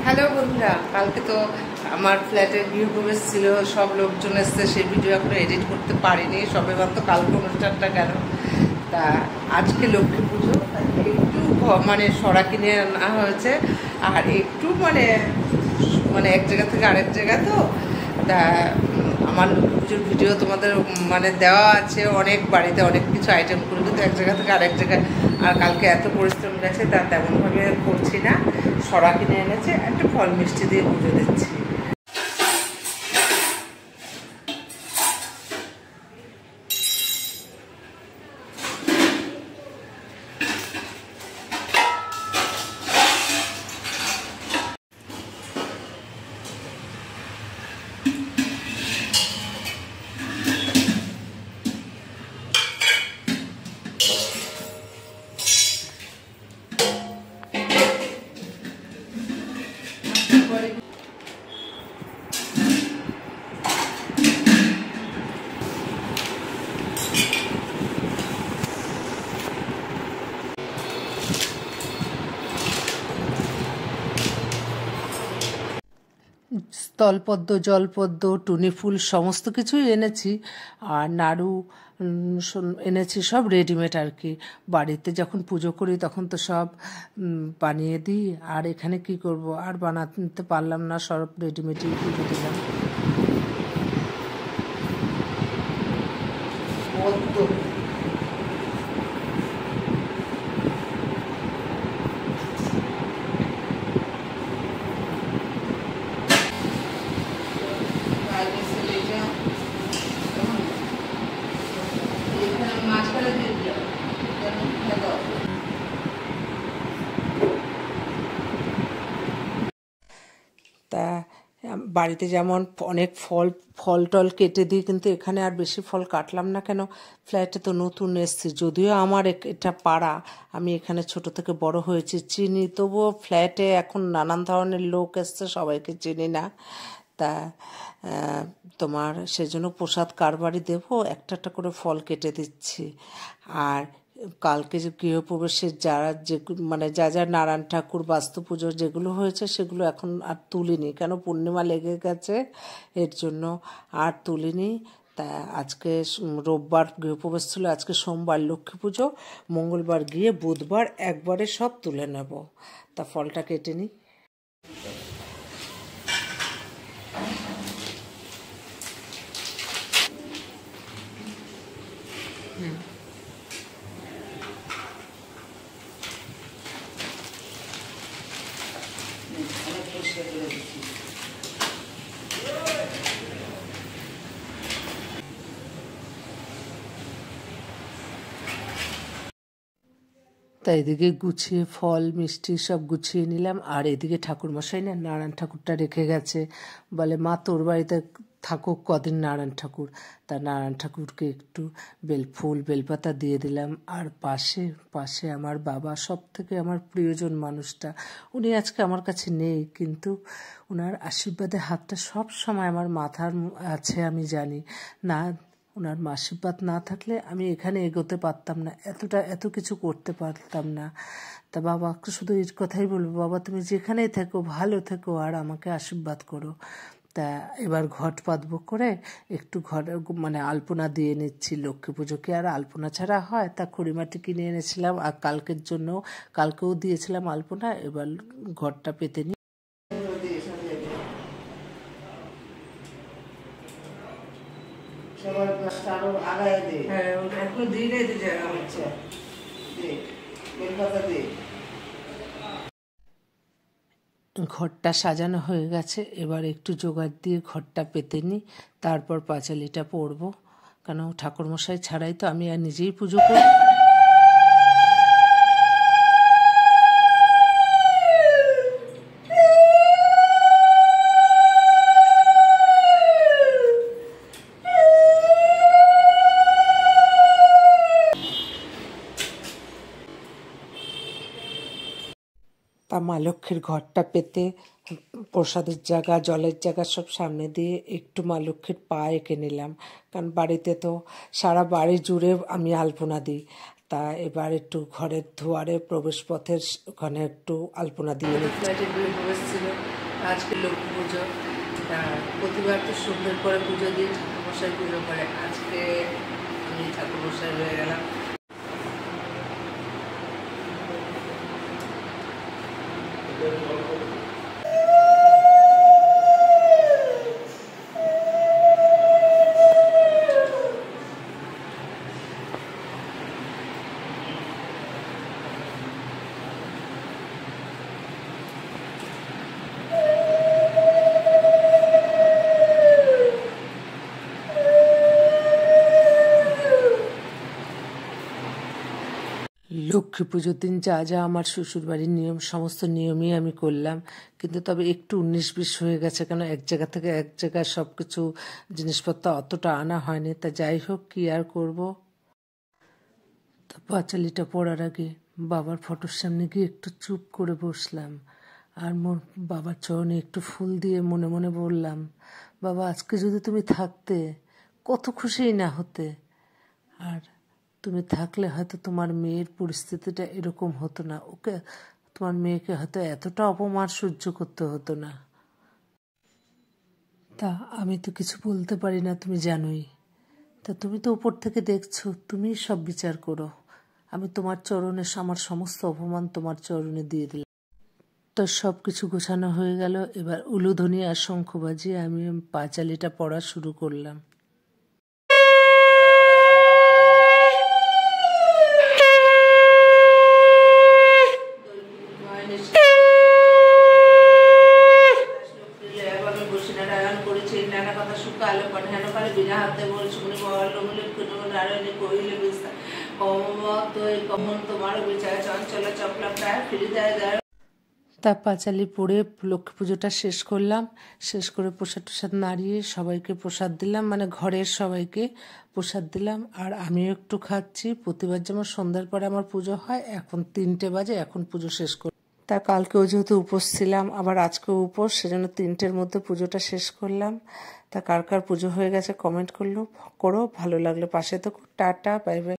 Hello বন্ধুরা, কালকে তো আমার ফ্ল্যাটে গৃহপ্রবেশ ছিল, সব লোকজন এসছে, সেই ভিডিও এখনো এডিট করতে পারিনি। সবে মাত্র কালকে অনুষ্ঠানটা গেল। তা আজকে লক্ষ্মী পুজো, একটু মানে সরা কিনে আনা হয়েছে, আর একটু মানে এক জায়গা থেকে আরেক জায়গা। তো তা আমার লক্ষ্মী পুজোর ভিডিও তোমাদের মানে দেওয়া আছে অনেক বাড়িতে, অনেক কিছু আইটেম করে, কিন্তু এক জায়গা থেকে আরেক জায়গায়। আর কালকে এত পরিশ্রম গেছে, তা তেমনভাবে করছি না। সরা কিনে এনেছে, একটা ফল মিষ্টি দিয়ে পুজো দিচ্ছি। স্থলপদ্ম, জলপদ্ম, টুনি ফুল সমস্ত কিছুই এনেছি। আর নাড়ু এনেছি, সব রেডিমেড আর কি। বাড়িতে যখন পুজো করি তখন তো সব বানিয়ে দিই। আর এখানে কি করব, আর বানাতে পারলাম না, সব রেডিমেডই পুজো দিলাম। তা বাড়িতে যেমন অনেক ফল টল কেটে দিই, কিন্তু এখানে আর বেশি ফল কাটলাম না। কেন, ফ্ল্যাটে তো নতুন এসছি, যদিও আমার এটা পাড়া, আমি এখানে ছোট থেকে বড় হয়েছি, চিনি, তবুও ফ্ল্যাটে এখন নানান ধরনের লোক এসছে, সবাইকে চিনি না। তা তোমার সেজন্য প্রসাদ কারবারই দেবো, একটা একটা করে ফল কেটে দিচ্ছি। আর কালকে যে গৃহপ্রবেশের যারা যে মানে যা নারায়ণ ঠাকুর, বাস্তু পুজো যেগুলো হয়েছে সেগুলো এখন আর তুলিনি, কেন পূর্ণিমা লেগে গেছে, এর জন্য আর তুলিনি। তা আজকে রোববার গৃহপ্রবেশ ছিল, আজকে সোমবার লক্ষ্মী পুজো, মঙ্গলবার গিয়ে বুধবার একবারে সব তুলে নেব। তা ফলটা কেটে নিই। তাই এদিকে গুছিয়ে ফল মিষ্টি সব গুছিয়ে নিলাম। আর এদিকে ঠাকুরমশাই না নারায়ণ ঠাকুরটা রেখে গেছে, বলে মা তোর বাড়িতে থাকুক কদিন নারায়ণ ঠাকুর। তা নারায়ণ ঠাকুরকে একটু ফুল বেলপাতা দিয়ে দিলাম। আর পাশে আমার বাবা, সব থেকে আমার প্রিয়জন মানুষটা, উনি আজকে আমার কাছে নেই, কিন্তু ওনার আশীর্বাদের হাতটা সব সময় আমার মাথার আছে, আমি জানি না। ওনার আশীর্বাদ না থাকলে আমি এখানে এগোতে পারতাম না, এত কিছু করতে পারতাম না। তা বাবাকে শুধু এই কথাই বলবো, বাবা তুমি যেখানেই থেকো ভালো থেকো, আর আমাকে আশীর্বাদ করো। তা এবার ঘট পাতবো করে একটু মানে আলপনা দিয়ে নিচ্ছি। লক্ষ্মী পুজোকে আর আলপনা ছাড়া হয়? তা খড়িমাটি কিনে এনেছিলাম, আর কালকেও দিয়েছিলাম আলপনা। এবার ঘরটা পেতে নিই। ঘরটা সাজানো হয়ে গেছে, এবার একটু জোগাড় দিয়ে ঘরটা পেতে নিই, তারপর পাঁচালিটা পরবো। কেন ঠাকুরমশাই ছাড়াই তো আমি আর নিজেই পুজো করি। তা মা লক্ষ্মীর ঘরটা পেতে প্রসাদের জায়গা, জলের জায়গা সব সামনে দিয়ে একটু মা লক্ষ্মীর পা এঁকে নিলাম, কারণ বাড়িতে তো সারা বাড়ি জুড়ে আমি আলপনা দিই। তা এবার একটু ঘরের দুয়ারে প্রবেশ পথের ওখানে একটু আলপনা দিয়ে ফ্ল্যাটের প্রবেশ ছিল। আজকে লক্ষ্মী পুজো, তা প্রতিবার তো সুন্দর করে পুজো দিয়ে ঠাকুরমশাই পুজো করে, আজকে আমি ঠাকুরমশাই হয়ে গেলাম। লক্ষ্মী পুজোর দিন যা যা আমার শ্বশুরবাড়ির নিয়ম, সমস্ত নিয়মই আমি করলাম, কিন্তু তবে একটু 19-20 হয়ে গেছে, কেন এক জায়গা থেকে এক জায়গায় সব কিছু জিনিসপত্র অতটা আনা হয়নি। তা যাই হোক, কি আর করব। তা পাঁচালিটা পড়ার আগে বাবার ফটোর সামনে গিয়ে একটু চুপ করে বসলাম, আর বাবার চরণে একটু ফুল দিয়ে মনে মনে বললাম, বাবা আজকে যদি তুমি থাকতে কত খুশিই না হতে, আর তুমি থাকলে হয়তো তোমার মেয়ের পরিস্থিতিটা এরকম হতো না, ওকে, তোমার মেয়েকে হয়তো এতটা অপমান সহ্য করতে হতো না। তা আমি তো কিছু বলতে পারি না, তুমি জানোই। তা তুমি তো উপর থেকে দেখছো, তুমি সব বিচার করো। আমি তোমার চরণে আমার সমস্ত অপমান তোমার চরণে দিয়ে দিলাম। তো সব কিছু গোছানো হয়ে গেল। এবার উলুধ্বনি আর শঙ্খ বাজিয়ে আমি পাঁচালিটা পড়া শুরু করলাম। নানা কথা শুকালো হেন কালে বিনা হাতে বলছি উনি নারায়ণী কহিলে বিস্তার কমন তোমারও বিচার চঞ্চলা চপলা প্রায় ফিরে যায়। তার পাঁচালি পড়ে লক্ষ্মী পুজোটা শেষ করলাম। শেষ করে প্রসাদ টসাদ নাড়িয়ে সবাইকে প্রসাদ দিলাম, মানে ঘরের সবাইকে প্রসাদ দিলাম, আর আমিও একটু খাচ্ছি। প্রতিবার যেমন সন্ধ্যার পরে আমার পুজো হয়, এখন 3টে বাজে, এখন পুজো শেষ করি। তা কালকেও যেহেতু উপোস ছিলাম, আবার আজকেও উপোস, সেজন্য 3টের মধ্যে পুজোটা শেষ করলাম। তা কার কার পুজো হয়ে গেছে কমেন্ট করো, ভালো লাগলে পাশে তো। Tata, bye bye.